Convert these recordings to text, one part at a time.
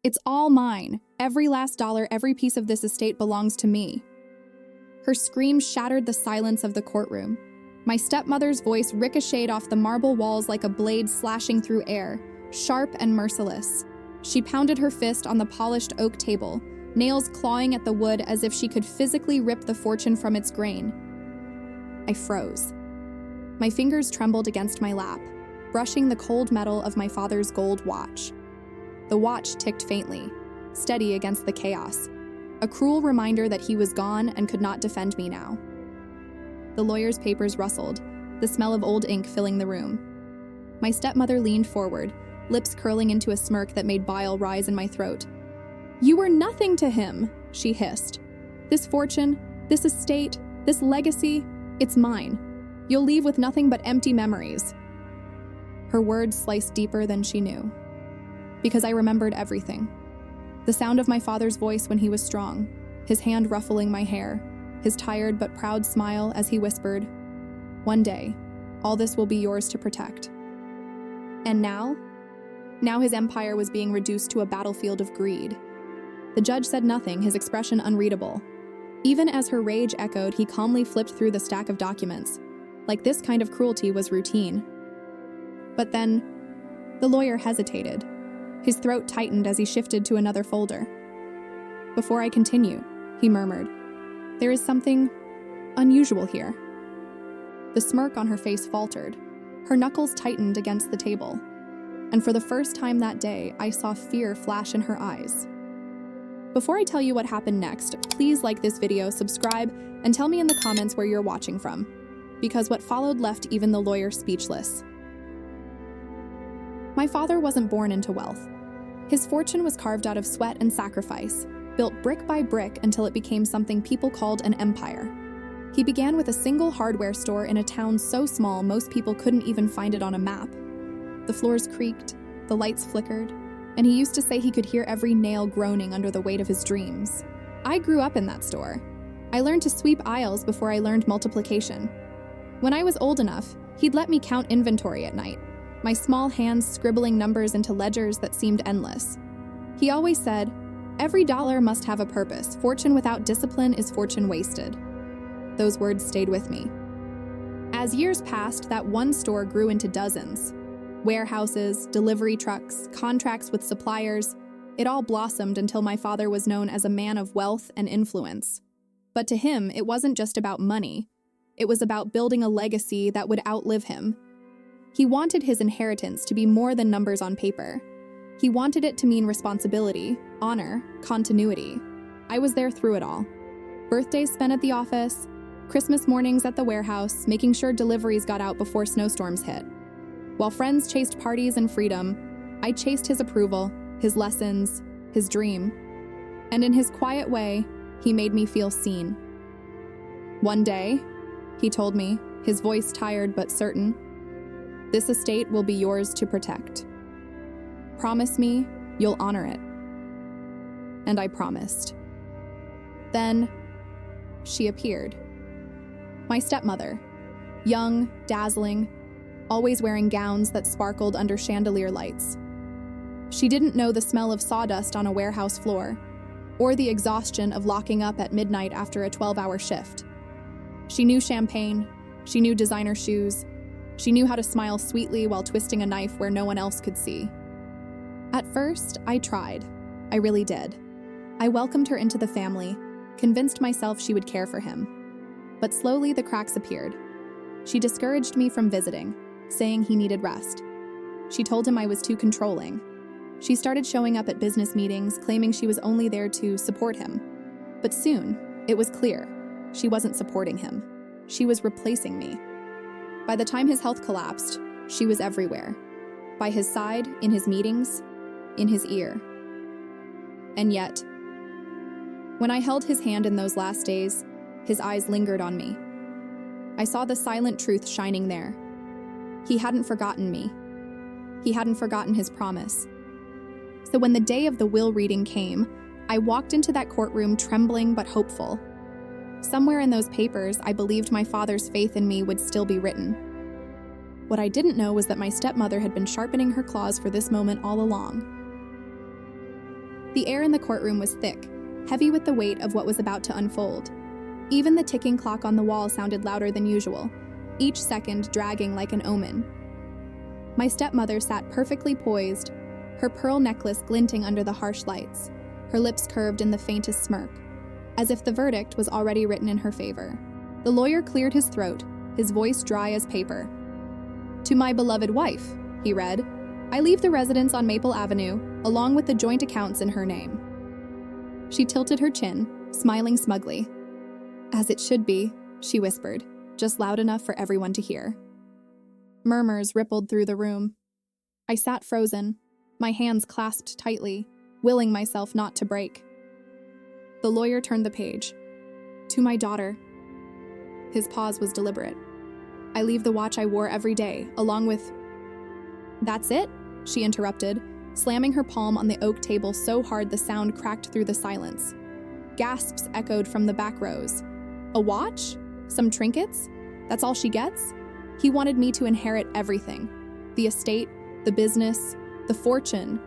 It's all mine. Every last dollar, every piece of this estate belongs to me." Her scream shattered the silence of the courtroom. My stepmother's voice ricocheted off the marble walls like a blade slashing through air, sharp and merciless. She pounded her fist on the polished oak table, nails clawing at the wood as if she could physically rip the fortune from its grain. I froze. My fingers trembled against my lap, brushing the cold metal of my father's gold watch. The watch ticked faintly, steady against the chaos, a cruel reminder that he was gone and could not defend me now. The lawyer's papers rustled, the smell of old ink filling the room. My stepmother leaned forward, lips curling into a smirk that made bile rise in my throat. "You were nothing to him," she hissed. "This fortune, this estate, this legacy, it's mine. You'll leave with nothing but empty memories." Her words sliced deeper than she knew. Because I remembered everything. The sound of my father's voice when he was strong, his hand ruffling my hair, his tired but proud smile as he whispered, "One day, all this will be yours to protect." And now his empire was being reduced to a battlefield of greed. The judge said nothing, his expression unreadable. Even as her rage echoed, he calmly flipped through the stack of documents, like this kind of cruelty was routine. But then, the lawyer hesitated. His throat tightened as he shifted to another folder. "Before I continue," he murmured, "there is something unusual here." The smirk on her face faltered. Her knuckles tightened against the table. And for the first time that day, I saw fear flash in her eyes. Before I tell you what happened next, please like this video, subscribe, and tell me in the comments where you're watching from, because what followed left even the lawyer speechless. My father wasn't born into wealth. His fortune was carved out of sweat and sacrifice, built brick by brick until it became something people called an empire. He began with a single hardware store in a town so small most people couldn't even find it on a map. The floors creaked, the lights flickered, and he used to say he could hear every nail groaning under the weight of his dreams. I grew up in that store. I learned to sweep aisles before I learned multiplication. When I was old enough, he'd let me count inventory at night, my small hands scribbling numbers into ledgers that seemed endless. He always said, "Every dollar must have a purpose. Fortune without discipline is fortune wasted." Those words stayed with me. As years passed, that one store grew into dozens. Warehouses, delivery trucks, contracts with suppliers, it all blossomed until my father was known as a man of wealth and influence. But to him, it wasn't just about money. It was about building a legacy that would outlive him. He wanted his inheritance to be more than numbers on paper. He wanted it to mean responsibility, honor, continuity. I was there through it all. Birthdays spent at the office, Christmas mornings at the warehouse, making sure deliveries got out before snowstorms hit. While friends chased parties and freedom, I chased his approval, his lessons, his dream. And in his quiet way, he made me feel seen. "One day," he told me, his voice tired but certain, "this estate will be yours to protect. Promise me you'll honor it." And I promised. Then, she appeared. My stepmother, young, dazzling, always wearing gowns that sparkled under chandelier lights. She didn't know the smell of sawdust on a warehouse floor, or the exhaustion of locking up at midnight after a 12-hour shift. She knew champagne, she knew designer shoes, she knew how to smile sweetly while twisting a knife where no one else could see. At first, I tried. I really did. I welcomed her into the family, convinced myself she would care for him. But slowly the cracks appeared. She discouraged me from visiting, saying he needed rest. She told him I was too controlling. She started showing up at business meetings, claiming she was only there to support him. But soon, it was clear. She wasn't supporting him. She was replacing me. By the time his health collapsed, she was everywhere. By his side, in his meetings, in his ear. And yet, when I held his hand in those last days, his eyes lingered on me. I saw the silent truth shining there. He hadn't forgotten me. He hadn't forgotten his promise. So when the day of the will reading came, I walked into that courtroom trembling but hopeful. Somewhere in those papers, I believed my father's faith in me would still be written. What I didn't know was that my stepmother had been sharpening her claws for this moment all along. The air in the courtroom was thick, heavy with the weight of what was about to unfold. Even the ticking clock on the wall sounded louder than usual, each second dragging like an omen. My stepmother sat perfectly poised, her pearl necklace glinting under the harsh lights, her lips curved in the faintest smirk, as if the verdict was already written in her favor. The lawyer cleared his throat, his voice dry as paper. "To my beloved wife," he read, "I leave the residence on Maple Avenue, along with the joint accounts in her name." She tilted her chin, smiling smugly. "As it should be," she whispered, just loud enough for everyone to hear. Murmurs rippled through the room. I sat frozen, my hands clasped tightly, willing myself not to break. The lawyer turned the page. "To my daughter." His pause was deliberate. "I leave the watch I wore every day, along with—" "That's it?" she interrupted, slamming her palm on the oak table so hard the sound cracked through the silence. Gasps echoed from the back rows. "A watch? Some trinkets? That's all she gets?" He wanted me to inherit everything. The estate, the business, the fortune.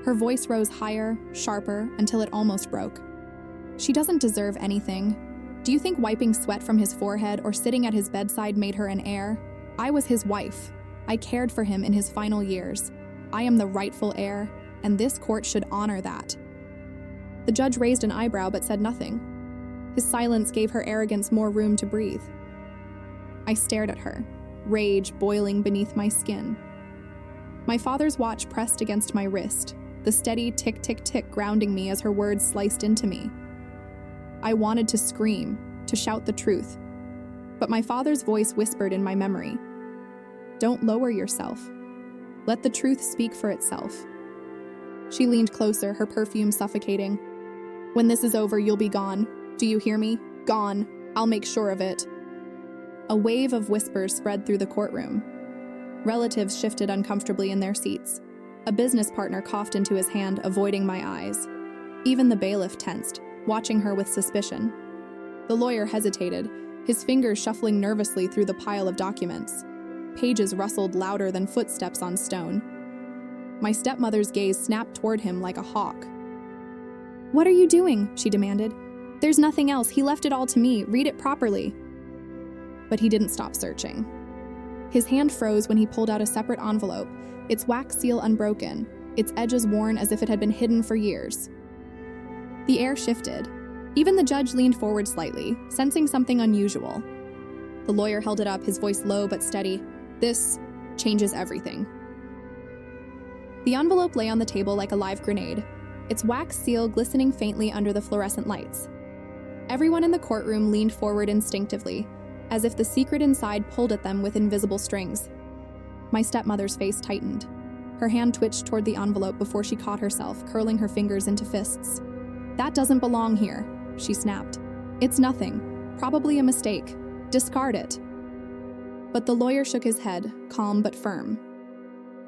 Her voice rose higher, sharper, until it almost broke. "She doesn't deserve anything. Do you think wiping sweat from his forehead or sitting at his bedside made her an heir? I was his wife. I cared for him in his final years. I am the rightful heir, and this court should honor that." The judge raised an eyebrow but said nothing. His silence gave her arrogance more room to breathe. I stared at her, rage boiling beneath my skin. My father's watch pressed against my wrist, the steady tick-tick-tick grounding me as her words sliced into me. I wanted to scream, to shout the truth, but my father's voice whispered in my memory. "Don't lower yourself. Let the truth speak for itself." She leaned closer, her perfume suffocating. "When this is over, you'll be gone. Do you hear me? Gone. I'll make sure of it." A wave of whispers spread through the courtroom. Relatives shifted uncomfortably in their seats. A business partner coughed into his hand, avoiding my eyes. Even the bailiff tensed, watching her with suspicion. The lawyer hesitated, his fingers shuffling nervously through the pile of documents. Pages rustled louder than footsteps on stone. My stepmother's gaze snapped toward him like a hawk. "What are you doing?" she demanded. "There's nothing else. He left it all to me. Read it properly." But he didn't stop searching. His hand froze when he pulled out a separate envelope, its wax seal unbroken, its edges worn as if it had been hidden for years. The air shifted. Even the judge leaned forward slightly, sensing something unusual. The lawyer held it up, his voice low but steady. "This changes everything." The envelope lay on the table like a live grenade, its wax seal glistening faintly under the fluorescent lights. Everyone in the courtroom leaned forward instinctively, as if the secret inside pulled at them with invisible strings. My stepmother's face tightened. Her hand twitched toward the envelope before she caught herself, curling her fingers into fists. "That doesn't belong here," she snapped. "It's nothing. Probably a mistake. Discard it." But the lawyer shook his head, calm but firm.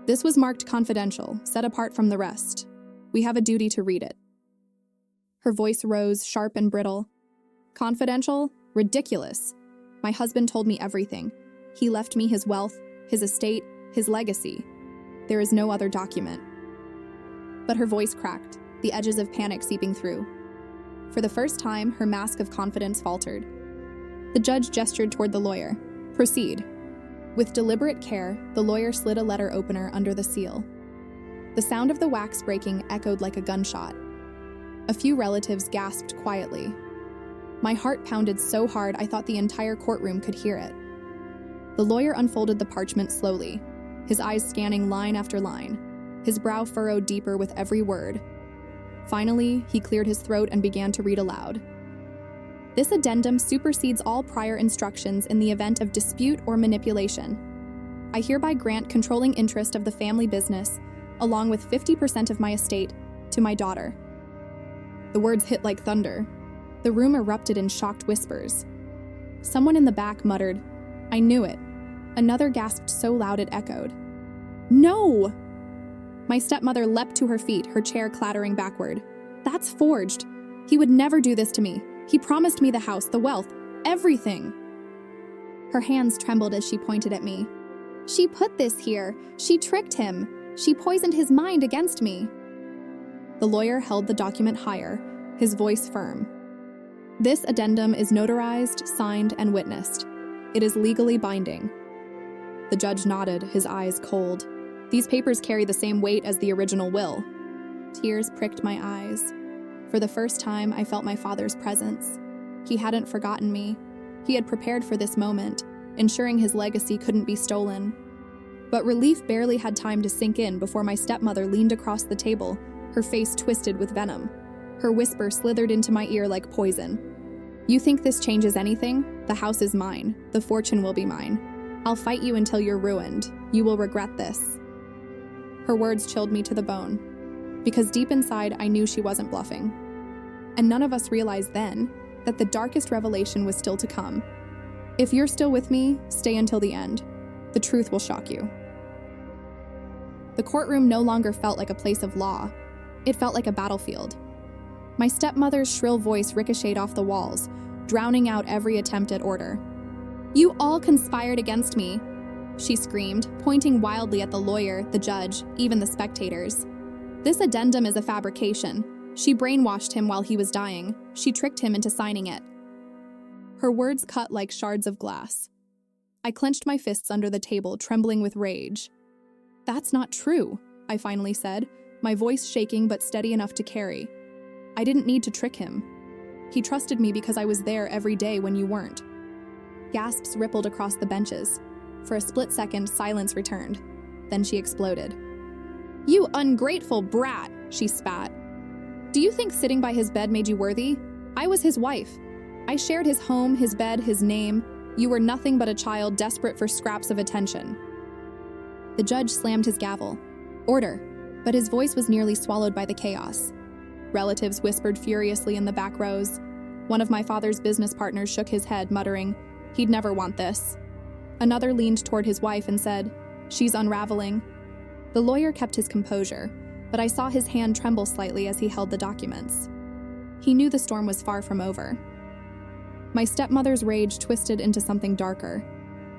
"This was marked confidential, set apart from the rest. We have a duty to read it." Her voice rose, sharp and brittle. "Confidential? Ridiculous. My husband told me everything. He left me his wealth, his estate, his legacy. There is no other document." But her voice cracked, the edges of panic seeping through. For the first time, her mask of confidence faltered. The judge gestured toward the lawyer. "Proceed." With deliberate care, the lawyer slid a letter opener under the seal. The sound of the wax breaking echoed like a gunshot. A few relatives gasped quietly. My heart pounded so hard I thought the entire courtroom could hear it. The lawyer unfolded the parchment slowly, his eyes scanning line after line, his brow furrowed deeper with every word. Finally, he cleared his throat and began to read aloud. "This addendum supersedes all prior instructions in the event of dispute or manipulation. I hereby grant controlling interest of the family business, along with 50% of my estate, to my daughter." The words hit like thunder. The room erupted in shocked whispers. Someone in the back muttered, "I knew it." Another gasped so loud it echoed. "No!" My stepmother leapt to her feet, her chair clattering backward. "That's forged. He would never do this to me. He promised me the house, the wealth, everything." Her hands trembled as she pointed at me. "She put this here. She tricked him. She poisoned his mind against me." The lawyer held the document higher, his voice firm. This addendum is notarized, signed, and witnessed. It is legally binding. The judge nodded, his eyes cold. These papers carry the same weight as the original will. Tears pricked my eyes. For the first time, I felt my father's presence. He hadn't forgotten me. He had prepared for this moment, ensuring his legacy couldn't be stolen. But relief barely had time to sink in before my stepmother leaned across the table, her face twisted with venom. Her whisper slithered into my ear like poison. "You think this changes anything? The house is mine. The fortune will be mine. I'll fight you until you're ruined. You will regret this." Her words chilled me to the bone, because deep inside I knew she wasn't bluffing. And none of us realized then that the darkest revelation was still to come. If you're still with me, stay until the end. The truth will shock you. The courtroom no longer felt like a place of law. It felt like a battlefield. My stepmother's shrill voice ricocheted off the walls, drowning out every attempt at order. "You all conspired against me," she screamed, pointing wildly at the lawyer, the judge, even the spectators. "This addendum is a fabrication. She brainwashed him while he was dying. She tricked him into signing it." Her words cut like shards of glass. I clenched my fists under the table, trembling with rage. "That's not true," I finally said, my voice shaking but steady enough to carry. "I didn't need to trick him. He trusted me because I was there every day when you weren't." Gasps rippled across the benches. For a split second, silence returned. Then she exploded. "You ungrateful brat," she spat. "Do you think sitting by his bed made you worthy? I was his wife. I shared his home, his bed, his name. You were nothing but a child desperate for scraps of attention." The judge slammed his gavel. "Order," but his voice was nearly swallowed by the chaos. Relatives whispered furiously in the back rows. One of my father's business partners shook his head, muttering, "He'd never want this." Another leaned toward his wife and said, "She's unraveling." The lawyer kept his composure, but I saw his hand tremble slightly as he held the documents. He knew the storm was far from over. My stepmother's rage twisted into something darker.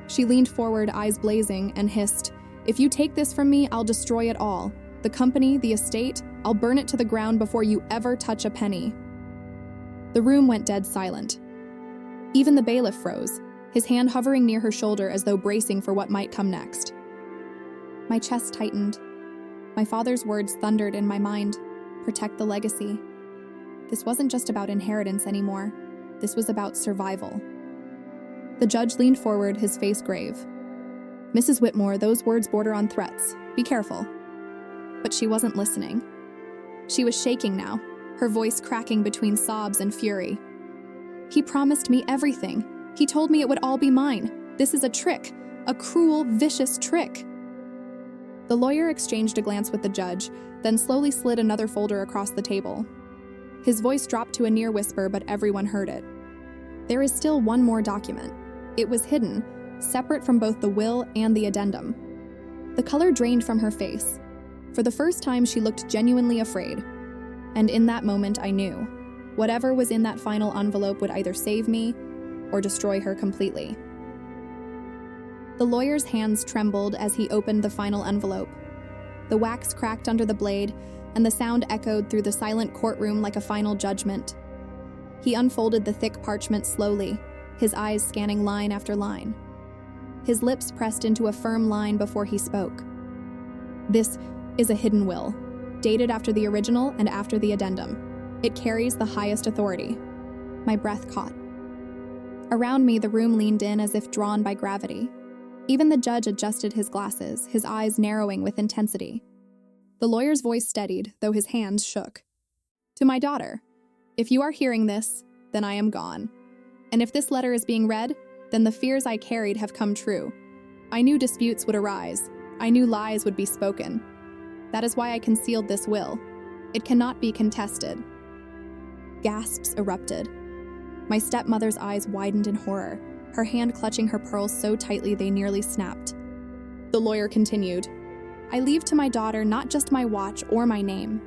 She leaned forward, eyes blazing, and hissed, "If you take this from me, I'll destroy it all. The company, the estate, I'll burn it to the ground before you ever touch a penny." The room went dead silent. Even the bailiff froze, his hand hovering near her shoulder as though bracing for what might come next. My chest tightened. My father's words thundered in my mind, "Protect the legacy." This wasn't just about inheritance anymore. This was about survival. The judge leaned forward, his face grave. "Mrs. Whitmore, those words border on threats. Be careful." But she wasn't listening. She was shaking now, her voice cracking between sobs and fury. "He promised me everything. He told me it would all be mine. This is a trick, a cruel, vicious trick." The lawyer exchanged a glance with the judge, then slowly slid another folder across the table. His voice dropped to a near whisper, but everyone heard it. There is still one more document. It was hidden, separate from both the will and the addendum. The color drained from her face. For the first time, she looked genuinely afraid. And in that moment, I knew. Whatever was in that final envelope would either save me or destroy her completely. The lawyer's hands trembled as he opened the final envelope. The wax cracked under the blade, and the sound echoed through the silent courtroom like a final judgment. He unfolded the thick parchment slowly, his eyes scanning line after line. His lips pressed into a firm line before he spoke. "This is a hidden will, dated after the original and after the addendum. It carries the highest authority." My breath caught. Around me, the room leaned in as if drawn by gravity. Even the judge adjusted his glasses, his eyes narrowing with intensity. The lawyer's voice steadied, though his hands shook. "To my daughter, if you are hearing this, then I am gone. And if this letter is being read, then the fears I carried have come true. I knew disputes would arise. I knew lies would be spoken. That is why I concealed this will. It cannot be contested." Gasps erupted. My stepmother's eyes widened in horror, her hand clutching her pearls so tightly they nearly snapped. The lawyer continued, "I leave to my daughter not just my watch or my name,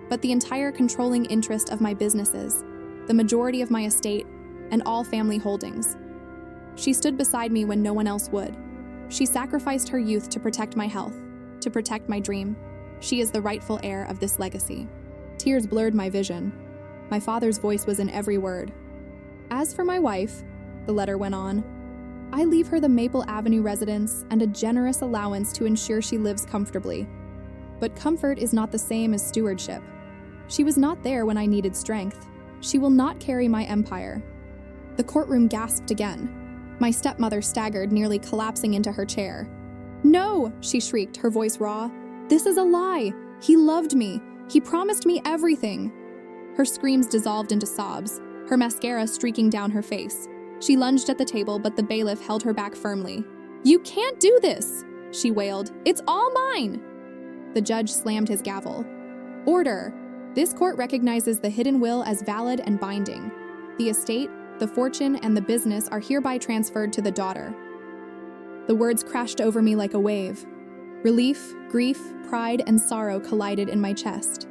but the entire controlling interest of my businesses, the majority of my estate, and all family holdings. She stood beside me when no one else would. She sacrificed her youth to protect my health, to protect my dream. She is the rightful heir of this legacy." Tears blurred my vision. My father's voice was in every word. As for my wife, the letter went on, I leave her the Maple Avenue residence and a generous allowance to ensure she lives comfortably. But comfort is not the same as stewardship. She was not there when I needed strength. She will not carry my empire. The courtroom gasped again. My stepmother staggered, nearly collapsing into her chair. No, she shrieked, her voice raw. This is a lie. He loved me. He promised me everything. Her screams dissolved into sobs, her mascara streaking down her face. She lunged at the table, but the bailiff held her back firmly. You can't do this, she wailed. It's all mine. The judge slammed his gavel. Order. This court recognizes the hidden will as valid and binding. The estate, the fortune, and the business are hereby transferred to the daughter. The words crashed over me like a wave. Relief, grief, pride, and sorrow collided in my chest.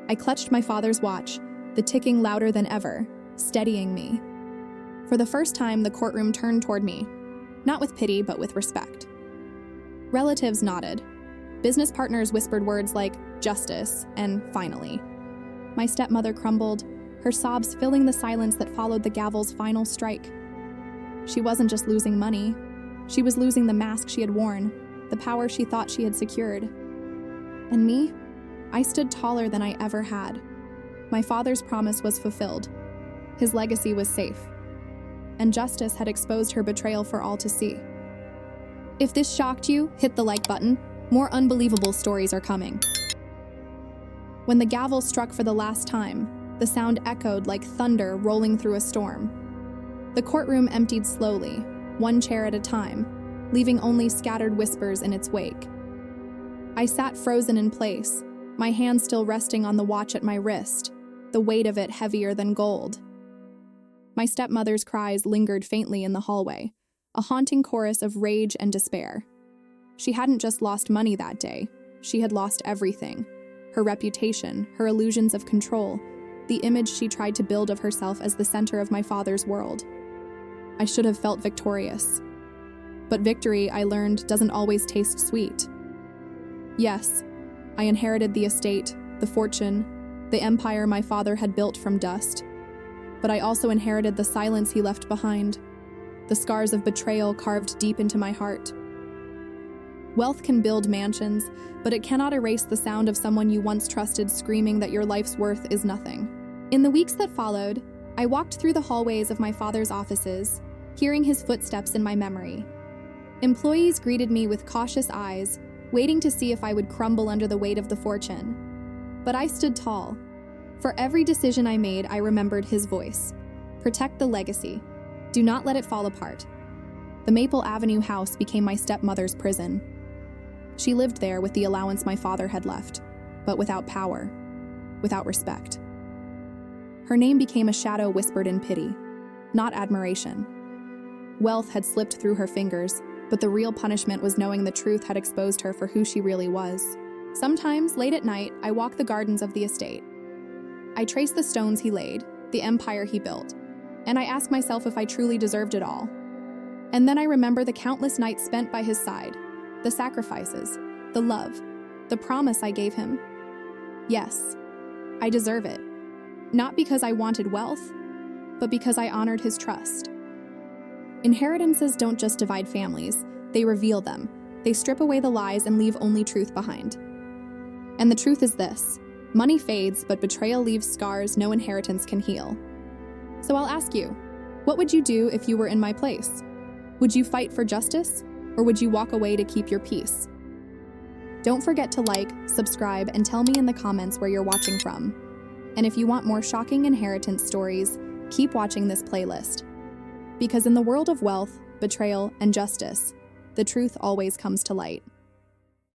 I clutched my father's watch, the ticking louder than ever, steadying me. For the first time, the courtroom turned toward me, not with pity, but with respect. Relatives nodded. Business partners whispered words like justice and finally. My stepmother crumbled, her sobs filling the silence that followed the gavel's final strike. She wasn't just losing money. She was losing the mask she had worn, the power she thought she had secured. And me? I stood taller than I ever had. My father's promise was fulfilled. His legacy was safe. And justice had exposed her betrayal for all to see. If this shocked you, hit the like button. More unbelievable stories are coming. When the gavel struck for the last time, the sound echoed like thunder rolling through a storm. The courtroom emptied slowly, one chair at a time, leaving only scattered whispers in its wake. I sat frozen in place, my hand still resting on the watch at my wrist, the weight of it heavier than gold. My stepmother's cries lingered faintly in the hallway, a haunting chorus of rage and despair. She hadn't just lost money that day, she had lost everything. Her reputation, her illusions of control, the image she tried to build of herself as the center of my father's world. I should have felt victorious. But victory, I learned, doesn't always taste sweet. Yes, I inherited the estate, the fortune, the empire my father had built from dust. But I also inherited the silence he left behind, the scars of betrayal carved deep into my heart. Wealth can build mansions, but it cannot erase the sound of someone you once trusted screaming that your life's worth is nothing. In the weeks that followed, I walked through the hallways of my father's offices, hearing his footsteps in my memory. Employees greeted me with cautious eyes, waiting to see if I would crumble under the weight of the fortune. But I stood tall. For every decision I made, I remembered his voice. Protect the legacy. Do not let it fall apart. The Maple Avenue house became my stepmother's prison. She lived there with the allowance my father had left, but without power, without respect. Her name became a shadow whispered in pity, not admiration. Wealth had slipped through her fingers, but the real punishment was knowing the truth had exposed her for who she really was. Sometimes, late at night, I walk the gardens of the estate. I trace the stones he laid, the empire he built, and I ask myself if I truly deserved it all. And then I remember the countless nights spent by his side, the sacrifices, the love, the promise I gave him. Yes, I deserve it. Not because I wanted wealth, but because I honored his trust. Inheritances don't just divide families, they reveal them. They strip away the lies and leave only truth behind. And the truth is this: money fades, but betrayal leaves scars no inheritance can heal. So I'll ask you, what would you do if you were in my place? Would you fight for justice, or would you walk away to keep your peace? Don't forget to like, subscribe, and tell me in the comments where you're watching from. And if you want more shocking inheritance stories, keep watching this playlist. Because in the world of wealth, betrayal, and justice, the truth always comes to light.